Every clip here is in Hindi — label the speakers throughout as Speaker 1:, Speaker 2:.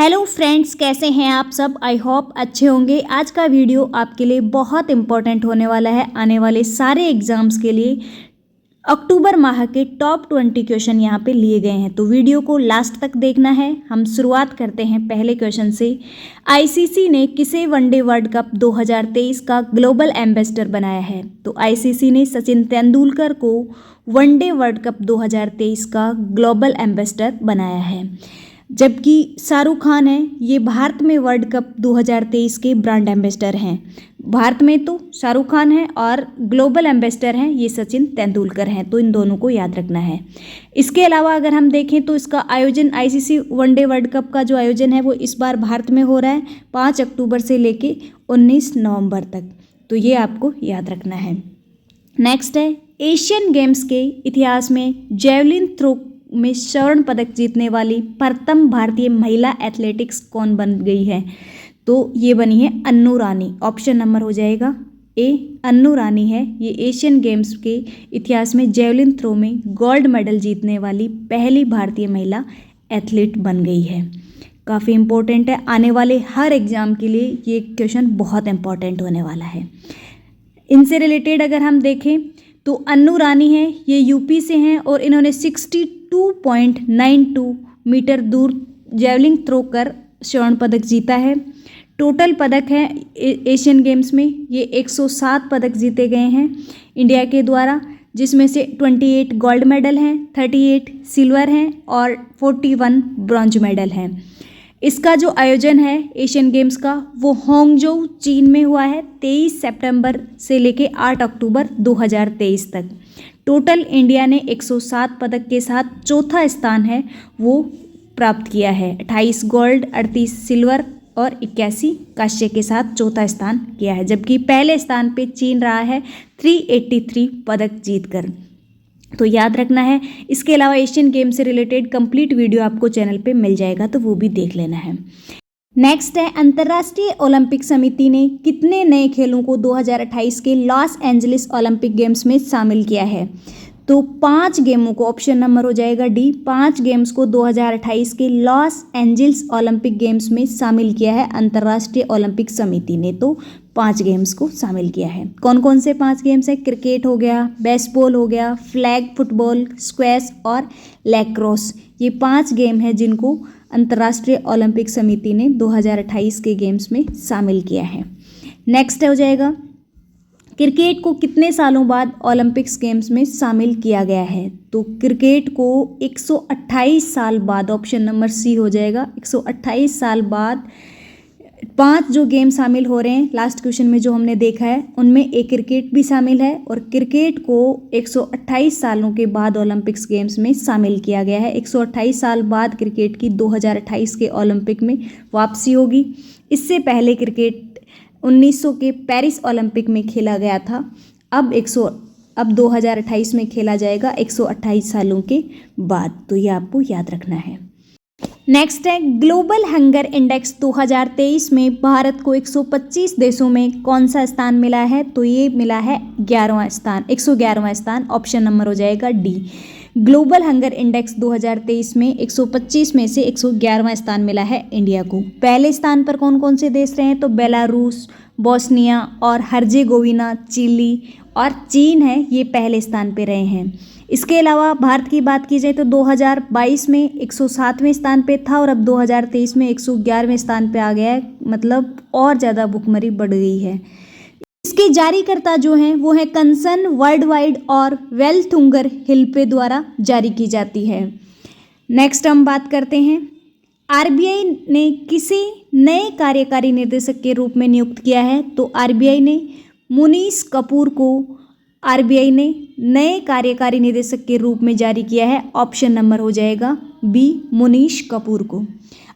Speaker 1: हेलो फ्रेंड्स, कैसे हैं आप सब। आई होप अच्छे होंगे। आज का वीडियो आपके लिए बहुत इंपॉर्टेंट होने वाला है। आने वाले सारे एग्जाम्स के लिए अक्टूबर माह के टॉप 20 क्वेश्चन यहाँ पे लिए गए हैं, तो वीडियो को लास्ट तक देखना है। हम शुरुआत करते हैं पहले क्वेश्चन से। आईसीसी ने किसे वनडे वर्ल्ड कप 2023 का ग्लोबल एम्बेसडर बनाया है? तो आईसीसी ने सचिन तेंदुलकर को वनडे वर्ल्ड कप 2023 का ग्लोबल एम्बेसडर बनाया है, जबकि शाहरुख खान हैं, ये भारत में वर्ल्ड कप 2023 के ब्रांड एम्बेसडर हैं। भारत में तो शाहरुख खान हैं और ग्लोबल एम्बेसडर हैं ये सचिन तेंदुलकर हैं, तो इन दोनों को याद रखना है। इसके अलावा अगर हम देखें तो इसका आयोजन आईसीसी वनडे वर्ल्ड कप का जो आयोजन है वो इस बार भारत में हो रहा है 5 अक्टूबर से लेके 19 नवंबर तक, तो ये आपको याद रखना है। नेक्स्ट है, एशियन गेम्स के इतिहास में जेवलिन थ्रो में स्वर्ण पदक जीतने वाली प्रथम भारतीय महिला एथलेटिक्स कौन बन गई है? तो ये बनी है अन्नू रानी। ऑप्शन नंबर हो जाएगा ए, अन्नू रानी है। ये एशियन गेम्स के इतिहास में जेवलिन थ्रो में गोल्ड मेडल जीतने वाली पहली भारतीय महिला एथलीट बन गई है। काफ़ी इम्पोर्टेंट है, आने वाले हर एग्ज़ाम के लिए ये क्वेश्चन बहुत इम्पोर्टेंट होने वाला है। इनसे रिलेटेड अगर हम देखें तो अन्नू रानी है, ये यूपी से हैं और इन्होंने 62.92 मीटर दूर जेवलिन थ्रो कर स्वर्ण पदक जीता है। टोटल पदक है एशियन गेम्स में ये 107 पदक जीते गए हैं इंडिया के द्वारा, जिसमें से 28 गोल्ड मेडल हैं, 38 सिल्वर हैं और 41 ब्रॉन्ज मेडल हैं। इसका जो आयोजन है एशियन गेम्स का वो होंगजोउ चीन में हुआ है 23 सितंबर से लेके 8 अक्टूबर 2023 तक। टोटल इंडिया ने 107 पदक के साथ चौथा स्थान है वो प्राप्त किया है। 28 गोल्ड, 38 सिल्वर और 81 कांस्य के साथ चौथा स्थान किया है, जबकि पहले स्थान पे चीन रहा है 383 पदक जीतकर, तो याद रखना है। इसके अलावा एशियन गेम से रिलेटेड कंप्लीट वीडियो आपको चैनल पे मिल जाएगा, तो वो भी देख लेना है। नेक्स्ट है, अंतर्राष्ट्रीय ओलंपिक समिति ने कितने नए खेलों को 2028 के लॉस एंजलिस ओलंपिक गेम्स में शामिल किया है? तो 5 गेमों को, ऑप्शन नंबर हो जाएगा डी, 5 गेम्स को 2028 के लॉस एंजलिस ओलंपिक गेम्स में शामिल किया है अंतर्राष्ट्रीय ओलंपिक समिति ने। तो 5 गेम्स को शामिल किया है। कौन कौन से 5 गेम्स है? क्रिकेट हो गया, बेसबॉल हो गया, फ्लैग फुटबॉल, स्क्वैश और लैक्रोस। ये 5 गेम हैं जिनको अंतर्राष्ट्रीय ओलंपिक समिति ने 2028 के गेम्स में शामिल किया है। नेक्स्ट हो जाएगा, क्रिकेट को कितने सालों बाद ओलंपिक्स गेम्स में शामिल किया गया है? तो क्रिकेट को 128 साल बाद, ऑप्शन नंबर सी हो जाएगा, 128 साल बाद 5 जो गेम शामिल हो रहे हैं। लास्ट क्वेश्चन में जो हमने देखा है उनमें एक क्रिकेट भी शामिल है, और क्रिकेट को 128 सालों के बाद ओलंपिक्स गेम्स में शामिल किया गया है। 128 साल बाद क्रिकेट की 2028 के ओलंपिक में वापसी होगी। इससे पहले क्रिकेट 1900 के पेरिस ओलंपिक में खेला गया था। अब 2028 में खेला जाएगा 128 सालों के बाद, तो ये आपको याद रखना है। नेक्स्ट है, ग्लोबल हंगर इंडेक्स 2023 में भारत को 125 देशों में कौन सा स्थान मिला है? तो ये मिला है 11वां स्थान, 111वां स्थान। ऑप्शन नंबर हो जाएगा डी। ग्लोबल हंगर इंडेक्स 2023 में 125 में से 111वां स्थान मिला है इंडिया को। पहले स्थान पर कौन कौन से देश रहे हैं? तो बेलारूस, बोस्निया और हर्जेगोविना, चिली और चीन है, ये पहले स्थान पे रहे हैं। इसके अलावा भारत की बात की जाए तो 2022 में 107वें स्थान पे था और अब 2023 में 111वें स्थान पे आ गया है, मतलब और ज़्यादा भुखमरी बढ़ गई है। इसके जारीकर्ता जो हैं वो है कंसर्न वर्ल्ड वाइड और वेल्थुंगर हिल्पे द्वारा जारी की जाती है। नेक्स्ट हम बात करते हैं, आरबीआई ने किसे नए कार्यकारी निदेशक के रूप में नियुक्त किया है? तो आरबीआई ने मुनीश कपूर को आरबीआई ने नए कार्यकारी निदेशक के रूप में जारी किया है। ऑप्शन नंबर हो जाएगा बी, मुनीश कपूर को।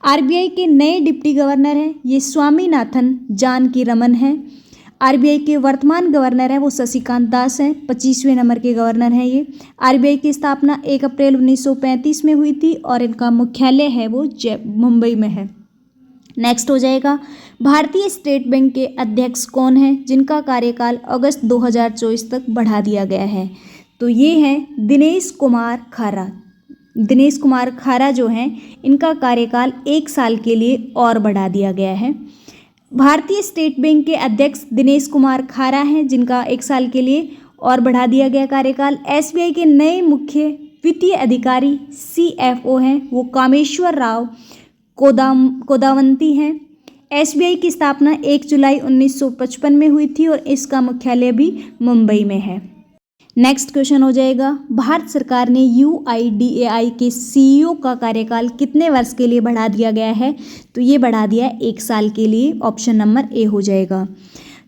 Speaker 1: आरबीआई के नए डिप्टी गवर्नर हैं ये स्वामीनाथन जानकी रमन हैं। आरबीआई के वर्तमान गवर्नर हैं वो शशिकांत दास हैं, 25वें नंबर के गवर्नर हैं ये। आरबीआई की स्थापना 1 अप्रैल 1935 में हुई थी और इनका मुख्यालय है वो मुंबई में है। नेक्स्ट हो जाएगा, भारतीय स्टेट बैंक के अध्यक्ष कौन हैं जिनका कार्यकाल अगस्त 2024 तक बढ़ा दिया गया है? तो ये हैं दिनेश कुमार खारा। दिनेश कुमार खारा जो हैं इनका कार्यकाल 1 साल के लिए और बढ़ा दिया गया है। भारतीय स्टेट बैंक के अध्यक्ष दिनेश कुमार खारा हैं जिनका 1 साल के लिए और बढ़ा दिया गया कार्यकाल। एसबीआई के नए मुख्य वित्तीय अधिकारी CFO हैं वो कामेश्वर राव कोदावंती हैं। एसबीआई की स्थापना 1 जुलाई 1955 में हुई थी और इसका मुख्यालय भी मुंबई में है। नेक्स्ट क्वेश्चन हो जाएगा, भारत सरकार ने UIDAI के CEO का कार्यकाल कितने वर्ष के लिए बढ़ा दिया गया है? तो ये बढ़ा दिया 1 साल के लिए। ऑप्शन नंबर ए हो जाएगा।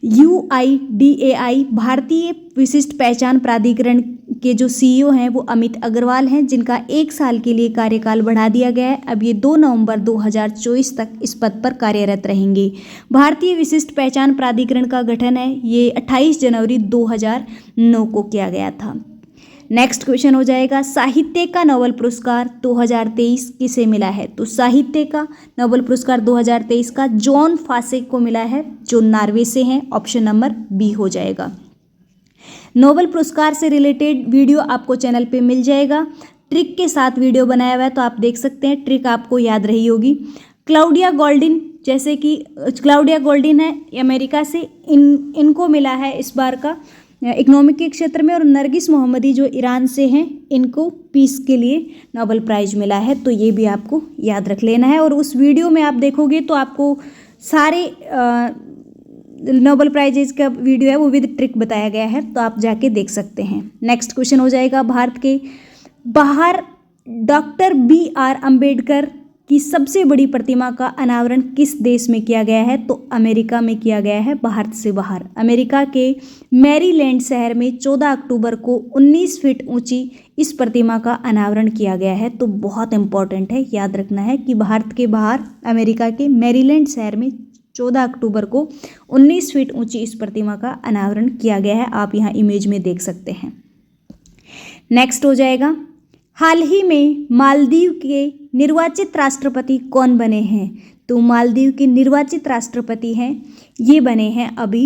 Speaker 1: UIDAI भारतीय विशिष्ट पहचान प्राधिकरण के जो CEO हैं वो अमित अग्रवाल हैं जिनका 1 साल के लिए कार्यकाल बढ़ा दिया गया है। अब ये 2 नवंबर 2024 तक इस पद पर कार्यरत रहेंगे। भारतीय विशिष्ट पहचान प्राधिकरण का गठन है ये 28 जनवरी 2009 को किया गया था। नेक्स्ट क्वेश्चन हो जाएगा, साहित्य का नोबेल पुरस्कार 2023 किसे मिला है? तो साहित्य का नोबेल पुरस्कार 2023 का जॉन फासे को मिला है जो नॉर्वे से हैं। ऑप्शन नंबर बी हो जाएगा। नोबेल पुरस्कार से रिलेटेड वीडियो आपको चैनल पे मिल जाएगा, ट्रिक के साथ वीडियो बनाया हुआ है तो आप देख सकते हैं, ट्रिक आपको याद रही होगी। क्लाउडिया गोल्डिन, जैसे कि क्लाउडिया गोल्डिन है अमेरिका से, इनको मिला है इस बार का इकोनॉमिक के क्षेत्र में, और नरगिस मोहम्मदी जो ईरान से हैं इनको पीस के लिए नोबेल प्राइज़ मिला है। तो ये भी आपको याद रख लेना है और उस वीडियो में आप देखोगे तो आपको सारे नोबेल प्राइजेज का वीडियो है वो विद ट्रिक बताया गया है, तो आप जाके देख सकते हैं। नेक्स्ट क्वेश्चन हो जाएगा, भारत के बाहर डॉक्टर BR अम्बेडकर की सबसे बड़ी प्रतिमा का अनावरण किस देश में किया गया है? तो अमेरिका में किया गया है, भारत से बाहर। अमेरिका के मैरीलैंड शहर में 14 अक्टूबर को 19 फीट ऊंची इस प्रतिमा का अनावरण किया गया है। तो बहुत इंपॉर्टेंट है, याद रखना है कि भारत के बाहर अमेरिका के मैरीलैंड शहर में 14 अक्टूबर को 19 फीट ऊंची इस प्रतिमा का अनावरण किया गया है। आप यहाँ इमेज में देख सकते हैं। नेक्स्ट हो जाएगा, हाल ही में मालदीव के निर्वाचित राष्ट्रपति कौन बने हैं? तो मालदीव के निर्वाचित राष्ट्रपति हैं ये बने हैं अभी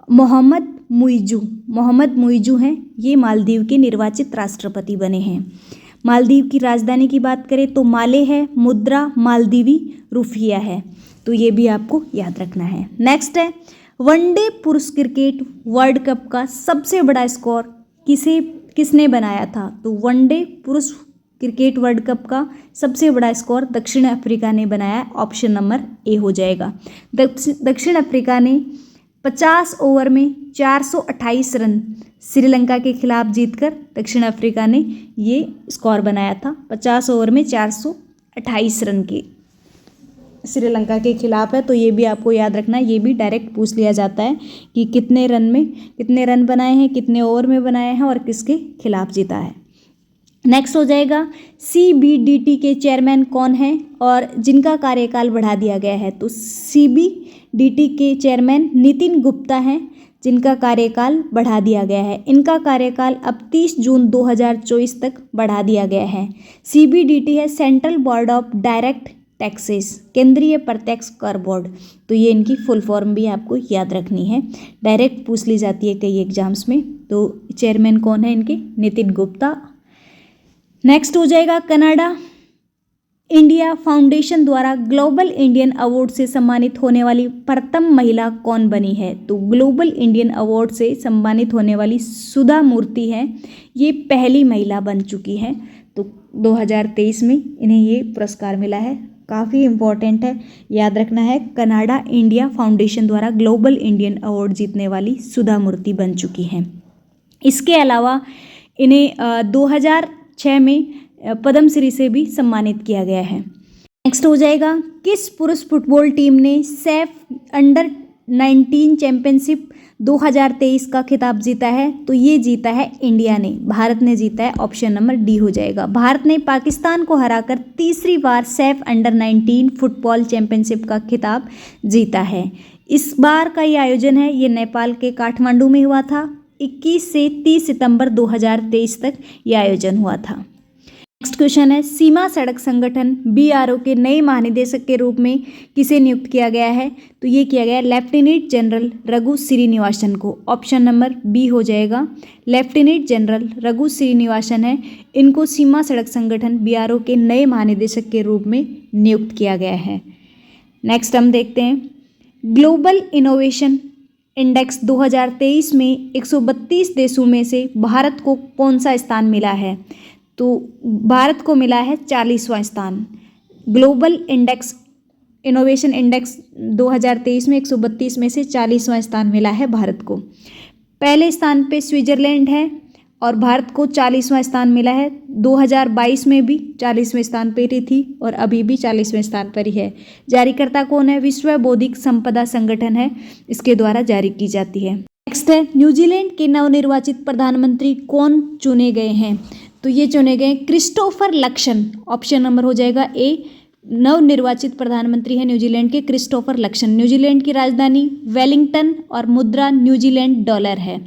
Speaker 1: मोहम्मद मुइज़ू हैं, ये मालदीव के निर्वाचित राष्ट्रपति बने हैं। मालदीव की राजधानी की बात करें तो माले है, मुद्रा मालदीवी रुपया है, तो ये भी आपको याद रखना है। नेक्स्ट है, वनडे पुरुष क्रिकेट वर्ल्ड कप का सबसे बड़ा स्कोर किसने बनाया था? तो वनडे पुरुष क्रिकेट वर्ल्ड कप का सबसे बड़ा स्कोर दक्षिण अफ्रीका ने बनाया। ऑप्शन नंबर ए हो जाएगा। दक्षिण अफ्रीका ने 50 ओवर में 428 रन श्रीलंका के खिलाफ जीतकर दक्षिण अफ्रीका ने ये स्कोर बनाया था। 50 ओवर में 428 रन की श्रीलंका के खिलाफ है, तो ये भी आपको याद रखना है। ये भी डायरेक्ट पूछ लिया जाता है कि कितने रन बनाए हैं, कितने ओवर में बनाए हैं और किसके खिलाफ जीता है। नेक्स्ट हो जाएगा, CBDT के चेयरमैन कौन हैं और जिनका कार्यकाल बढ़ा दिया गया है? तो CBDT के चेयरमैन नितिन गुप्ता हैं जिनका कार्यकाल बढ़ा दिया गया है। इनका कार्यकाल अब 30 जून 2024 तक बढ़ा दिया गया है। CBDT है central board of direct taxes, केंद्रीय प्रत्यक्ष कर बोर्ड। तो ये इनकी फुल फॉर्म भी आपको याद रखनी है, डायरेक्ट पूछ ली जाती है कई एग्जाम्स में। तो चेयरमैन कौन है इनके? नितिन गुप्ता। नेक्स्ट हो जाएगा, कनाडा इंडिया फाउंडेशन द्वारा ग्लोबल इंडियन अवार्ड से सम्मानित होने वाली प्रथम महिला कौन बनी है? तो ग्लोबल इंडियन अवार्ड से सम्मानित होने वाली सुधा मूर्ति हैं, ये पहली महिला बन चुकी हैं। तो 2023 में इन्हें ये पुरस्कार मिला है। काफ़ी इम्पॉर्टेंट है, याद रखना है। कनाडा इंडिया फाउंडेशन द्वारा ग्लोबल इंडियन अवार्ड जीतने वाली सुधा मूर्ति बन चुकी हैं। इसके अलावा इन्हें 2006 में पद्मश्री से भी सम्मानित किया गया है। नेक्स्ट हो जाएगा, किस पुरुष फुटबॉल टीम ने सैफ अंडर 19 चैंपियनशिप 2023 का खिताब जीता है? तो ये जीता है इंडिया ने, भारत ने जीता है। ऑप्शन नंबर डी हो जाएगा। भारत ने पाकिस्तान को हराकर तीसरी बार सैफ अंडर 19 फुटबॉल चैंपियनशिप का खिताब जीता है। इस बार का ये आयोजन है ये नेपाल के काठमांडू में हुआ था। 21 से 30 सितंबर 2023 तक ये आयोजन हुआ था। नेक्स्ट क्वेश्चन है, सीमा सड़क संगठन BRO के नए महानिदेशक के रूप में किसे नियुक्त किया गया है? तो ये किया गया लेफ्टिनेंट जनरल रघु श्रीनिवासन को। ऑप्शन नंबर बी हो जाएगा, लेफ्टिनेंट जनरल रघु श्रीनिवासन है, इनको सीमा सड़क संगठन BRO के नए महानिदेशक के रूप में नियुक्त किया गया है। नेक्स्ट हम देखते हैं, ग्लोबल इनोवेशन इंडेक्स 2023 में 132 देशों में से भारत को कौन सा स्थान मिला है? तो भारत को मिला है 40वां स्थान। ग्लोबल इनोवेशन इंडेक्स 2023 में 132 में से 40वां स्थान मिला है भारत को। पहले स्थान पे स्विट्जरलैंड है और भारत को 40वां स्थान मिला है। 2022 में भी 40वें स्थान पर ही थी और अभी भी 40वें स्थान पर ही है। जारीकर्ता कौन है? विश्व बौद्धिक संपदा संगठन है, इसके द्वारा जारी की जाती है। नेक्स्ट है, न्यूजीलैंड के नवनिर्वाचित प्रधानमंत्री कौन चुने गए हैं? तो ये चुने गए क्रिस्टोफर लक्सन। ऑप्शन नंबर हो जाएगा ए, नवनिर्वाचित प्रधानमंत्री है न्यूजीलैंड के क्रिस्टोफर लक्सन। न्यूजीलैंड की राजधानी वेलिंगटन और मुद्रा न्यूजीलैंड डॉलर है।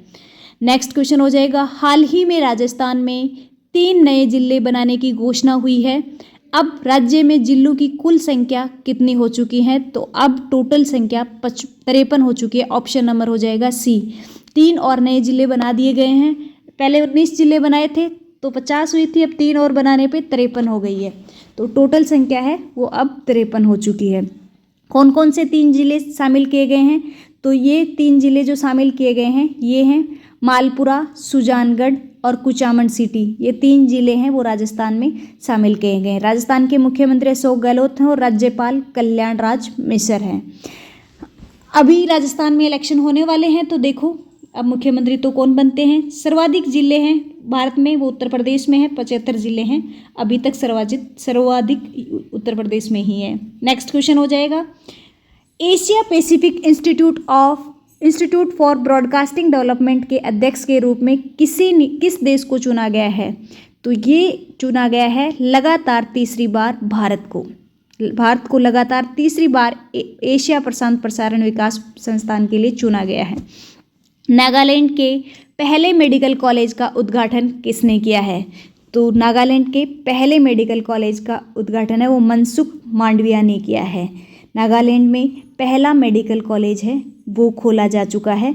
Speaker 1: नेक्स्ट क्वेश्चन हो जाएगा, हाल ही में राजस्थान में 3 नए जिले बनाने की घोषणा हुई है। अब राज्य में जिलों की कुल संख्या कितनी हो चुकी है? तो अब टोटल संख्या 53 हो चुकी है। ऑप्शन नंबर हो जाएगा सी, 3 और नए जिले बना दिए गए हैं। पहले 19 जिले बनाए थे तो 50 हुई थी, अब 3 और बनाने पे 53 हो गई है। तो टोटल संख्या है वो अब 53 हो चुकी है। कौन कौन से 3 जिले शामिल किए गए हैं? तो ये 3 जिले जो शामिल किए गए हैं ये हैं मालपुरा, सुजानगढ़ और कुचामन सिटी। ये 3 जिले हैं वो राजस्थान में शामिल किए गए हैं। राजस्थान के मुख्यमंत्री अशोक गहलोत हैं और राज्यपाल कल्याण राज मिश्र हैं। अभी राजस्थान में इलेक्शन होने वाले हैं तो देखो अब मुख्यमंत्री तो कौन बनते हैं। सर्वाधिक जिले हैं भारत में वो उत्तर प्रदेश में है, 75 जिले हैं अभी तक। सर्वाधिक उत्तर प्रदेश में ही है। नेक्स्ट क्वेश्चन हो जाएगा, Asia Pacific institute for broadcasting development के अध्यक्ष के रूप में किस देश को चुना गया है? तो ये चुना गया है लगातार तीसरी बार भारत को लगातार तीसरी बार एशिया प्रशांत प्रसारण विकास संस्थान के लिए चुना गया है। नागालैंड के पहले मेडिकल कॉलेज का उद्घाटन किसने किया है? तो नागालैंड के पहले मेडिकल कॉलेज का उद्घाटन है वो मनसुख मांडविया ने किया है। नागालैंड में पहला मेडिकल कॉलेज है वो खोला जा चुका है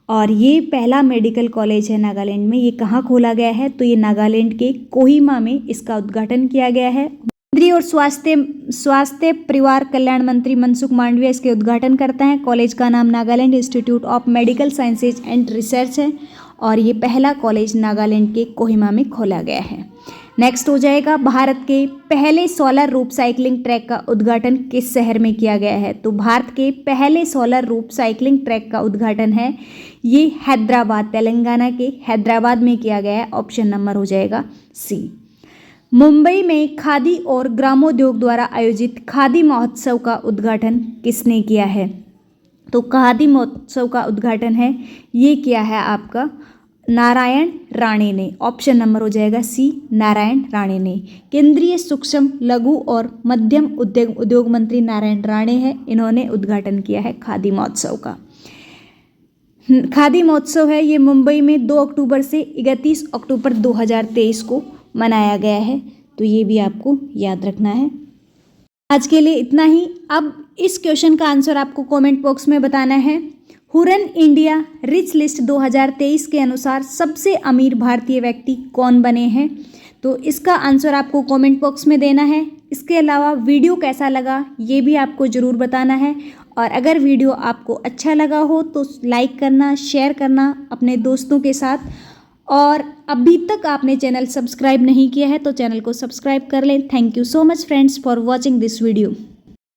Speaker 1: और ये पहला मेडिकल कॉलेज है नागालैंड में। ये कहाँ खोला गया है? तो ये नागालैंड के कोहिमा में इसका उद्घाटन किया गया है। केंद्रीय और स्वास्थ्य परिवार कल्याण मंत्री मनसुख मांडविया इसके उद्घाटन करते हैं। कॉलेज का नाम Nagaland institute of medical sciences and research है और ये पहला कॉलेज नागालैंड के कोहिमा में खोला गया है। नेक्स्ट हो जाएगा, भारत के पहले सोलर रूप साइकिलिंग ट्रैक का उद्घाटन किस शहर में किया गया है? तो भारत के पहले सोलर रूप साइकिलिंग ट्रैक का उद्घाटन है ये हैदराबाद, तेलंगाना के हैदराबाद में किया गया है। ऑप्शन नंबर हो जाएगा सी। मुंबई में खादी और ग्रामोद्योग द्वारा आयोजित खादी महोत्सव का उद्घाटन किसने किया है? तो खादी महोत्सव का उद्घाटन है ये किया है आपका नारायण राणे ने। ऑप्शन नंबर हो जाएगा सी, नारायण राणे ने। केंद्रीय सूक्ष्म लघु और मध्यम उद्योग मंत्री नारायण राणे हैं, इन्होंने उद्घाटन किया है खादी महोत्सव का। खादी महोत्सव है ये मुंबई में 2 अक्टूबर से 31 अक्टूबर 2023 को मनाया गया है, तो ये भी आपको याद रखना है। आज के लिए इतना ही। अब इस क्वेश्चन का आंसर आपको कमेंट बॉक्स में बताना है। हुरन इंडिया रिच लिस्ट 2023 के अनुसार सबसे अमीर भारतीय व्यक्ति कौन बने हैं? तो इसका आंसर आपको कमेंट बॉक्स में देना है। इसके अलावा वीडियो कैसा लगा ये भी आपको ज़रूर बताना है और अगर वीडियो आपको अच्छा लगा हो तो लाइक करना, शेयर करना अपने दोस्तों के साथ। और अभी तक आपने चैनल सब्सक्राइब नहीं किया है तो चैनल को सब्सक्राइब कर लें। Thank you so much friends for watching this video.